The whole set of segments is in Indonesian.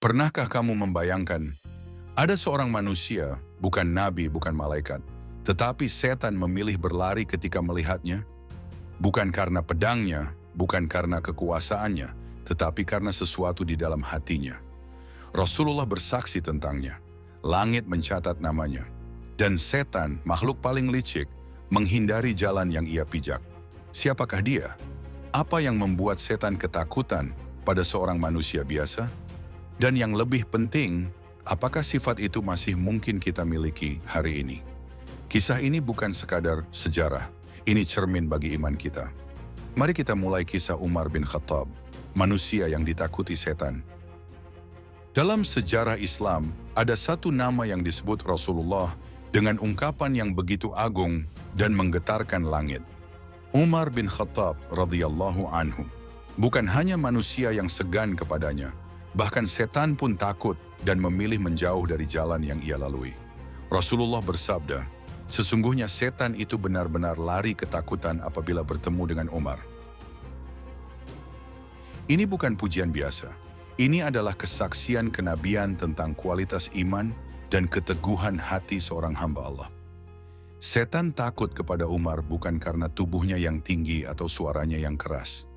Pernahkah kamu membayangkan, ada seorang manusia, bukan nabi, bukan malaikat, tetapi setan memilih berlari ketika melihatnya? Bukan karena pedangnya, bukan karena kekuasaannya, tetapi karena sesuatu di dalam hatinya. Rasulullah bersaksi tentangnya. Langit mencatat namanya. Dan setan, makhluk paling licik, menghindari jalan yang ia pijak. Siapakah dia? Apa yang membuat setan ketakutan pada seorang manusia biasa? Dan yang lebih penting, apakah sifat itu masih mungkin kita miliki hari ini? Kisah ini bukan sekadar sejarah, ini cermin bagi iman kita. Mari kita mulai kisah Umar bin Khattab, manusia yang ditakuti setan. Dalam sejarah Islam, ada satu nama yang disebut Rasulullah dengan ungkapan yang begitu agung dan menggetarkan langit. Umar bin Khattab radhiyallahu anhu. Bukan hanya manusia yang segan kepadanya, bahkan setan pun takut dan memilih menjauh dari jalan yang ia lalui. Rasulullah bersabda, sesungguhnya setan itu benar-benar lari ketakutan apabila bertemu dengan Umar. Ini bukan pujian biasa. Ini adalah kesaksian kenabian tentang kualitas iman dan keteguhan hati seorang hamba Allah. Setan takut kepada Umar bukan karena tubuhnya yang tinggi atau suaranya yang keras.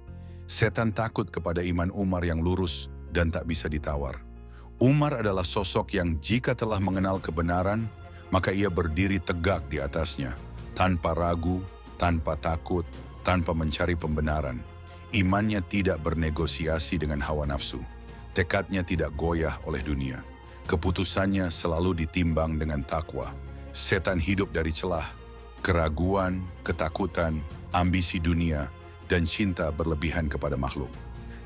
Setan takut kepada iman Umar yang lurus dan tak bisa ditawar. Umar adalah sosok yang jika telah mengenal kebenaran, maka ia berdiri tegak di atasnya, tanpa ragu, tanpa takut, tanpa mencari pembenaran. Imannya tidak bernegosiasi dengan hawa nafsu. Tekadnya tidak goyah oleh dunia. Keputusannya selalu ditimbang dengan takwa. Setan hidup dari celah, keraguan, ketakutan, ambisi dunia, dan cinta berlebihan kepada makhluk.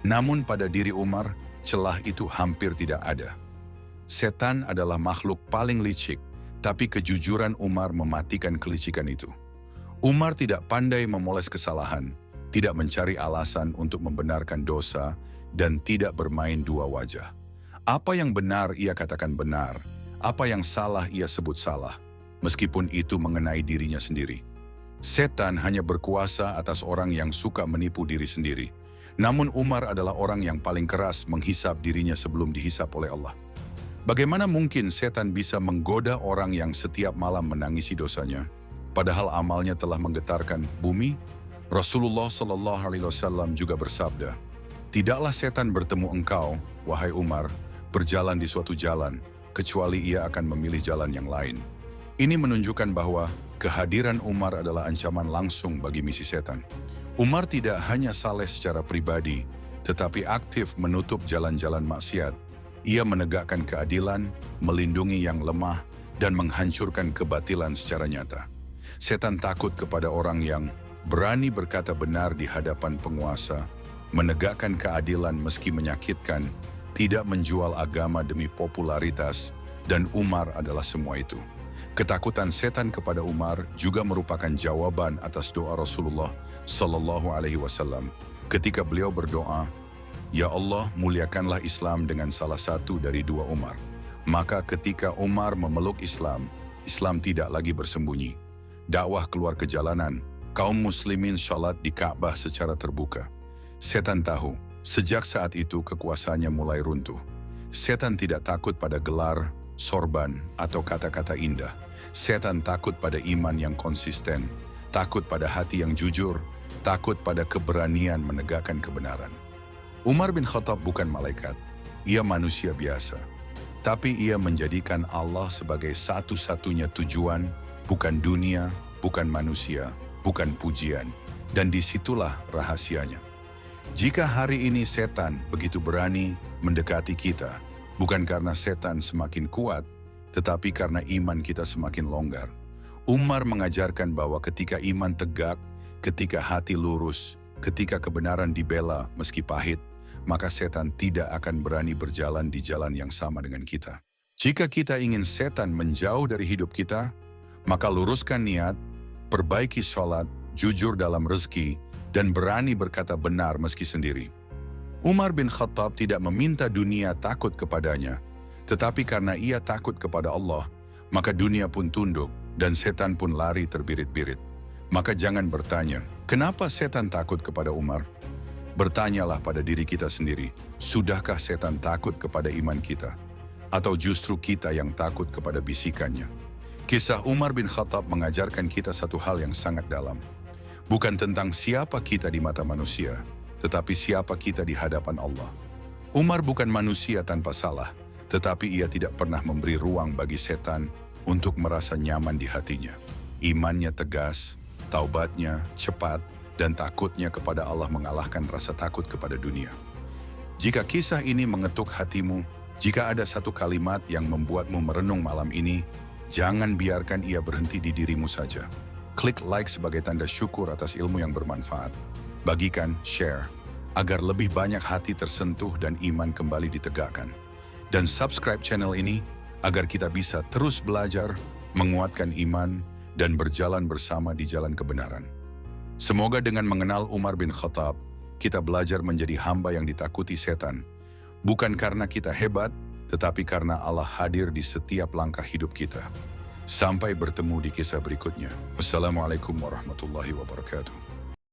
Namun pada diri Umar, celah itu hampir tidak ada. Setan adalah makhluk paling licik, tapi kejujuran Umar mematikan kelicikan itu. Umar tidak pandai memoles kesalahan, tidak mencari alasan untuk membenarkan dosa, dan tidak bermain dua wajah. Apa yang benar ia katakan benar, apa yang salah ia sebut salah, meskipun itu mengenai dirinya sendiri. Setan hanya berkuasa atas orang yang suka menipu diri sendiri. Namun Umar adalah orang yang paling keras menghisap dirinya sebelum dihisap oleh Allah. Bagaimana mungkin setan bisa menggoda orang yang setiap malam menangisi dosanya, padahal amalnya telah menggetarkan bumi? Rasulullah SAW juga bersabda, tidaklah setan bertemu engkau, wahai Umar, berjalan di suatu jalan, kecuali ia akan memilih jalan yang lain. Ini menunjukkan bahwa kehadiran Umar adalah ancaman langsung bagi misi setan. Umar tidak hanya saleh secara pribadi, tetapi aktif menutup jalan-jalan maksiat. Ia menegakkan keadilan, melindungi yang lemah, dan menghancurkan kebatilan secara nyata. Setan takut kepada orang yang berani berkata benar di hadapan penguasa, menegakkan keadilan meski menyakitkan, tidak menjual agama demi popularitas, dan Umar adalah semua itu. Ketakutan setan kepada Umar juga merupakan jawaban atas doa Rasulullah SAW ketika beliau berdoa, "Ya Allah, muliakanlah Islam dengan salah satu dari dua Umar." Maka ketika Umar memeluk Islam, Islam tidak lagi bersembunyi. Dakwah keluar ke jalanan, kaum muslimin sholat di Ka'bah secara terbuka. Setan tahu, sejak saat itu kekuasaannya mulai runtuh. Setan tidak takut pada gelar, sorban, atau kata-kata indah. Setan takut pada iman yang konsisten, takut pada hati yang jujur, takut pada keberanian menegakkan kebenaran. Umar bin Khattab bukan malaikat, ia manusia biasa. Tapi ia menjadikan Allah sebagai satu-satunya tujuan, bukan dunia, bukan manusia, bukan pujian. Dan disitulah rahasianya. Jika hari ini setan begitu berani mendekati kita, bukan karena setan semakin kuat, tetapi karena iman kita semakin longgar. Umar mengajarkan bahwa ketika iman tegak, ketika hati lurus, ketika kebenaran dibela meski pahit, maka setan tidak akan berani berjalan di jalan yang sama dengan kita. Jika kita ingin setan menjauh dari hidup kita, maka luruskan niat, perbaiki sholat, jujur dalam rezeki, dan berani berkata benar meski sendiri. Umar bin Khattab tidak meminta dunia takut kepadanya, tetapi karena ia takut kepada Allah, maka dunia pun tunduk dan setan pun lari terbirit-birit. Maka jangan bertanya, kenapa setan takut kepada Umar? Bertanyalah pada diri kita sendiri, sudahkah setan takut kepada iman kita? Atau justru kita yang takut kepada bisikannya? Kisah Umar bin Khattab mengajarkan kita satu hal yang sangat dalam. Bukan tentang siapa kita di mata manusia, tetapi siapa kita di hadapan Allah. Umar bukan manusia tanpa salah, tetapi ia tidak pernah memberi ruang bagi setan untuk merasa nyaman di hatinya. Imannya tegas, taubatnya cepat, dan takutnya kepada Allah mengalahkan rasa takut kepada dunia. Jika kisah ini mengetuk hatimu, jika ada satu kalimat yang membuatmu merenung malam ini, jangan biarkan ia berhenti di dirimu saja. Klik like sebagai tanda syukur atas ilmu yang bermanfaat. Bagikan, share, agar lebih banyak hati tersentuh dan iman kembali ditegakkan. Dan subscribe channel ini agar kita bisa terus belajar, menguatkan iman, dan berjalan bersama di jalan kebenaran. Semoga dengan mengenal Umar bin Khattab, kita belajar menjadi hamba yang ditakuti setan. Bukan karena kita hebat, tetapi karena Allah hadir di setiap langkah hidup kita. Sampai bertemu di kisah berikutnya. Wassalamualaikum warahmatullahi wabarakatuh.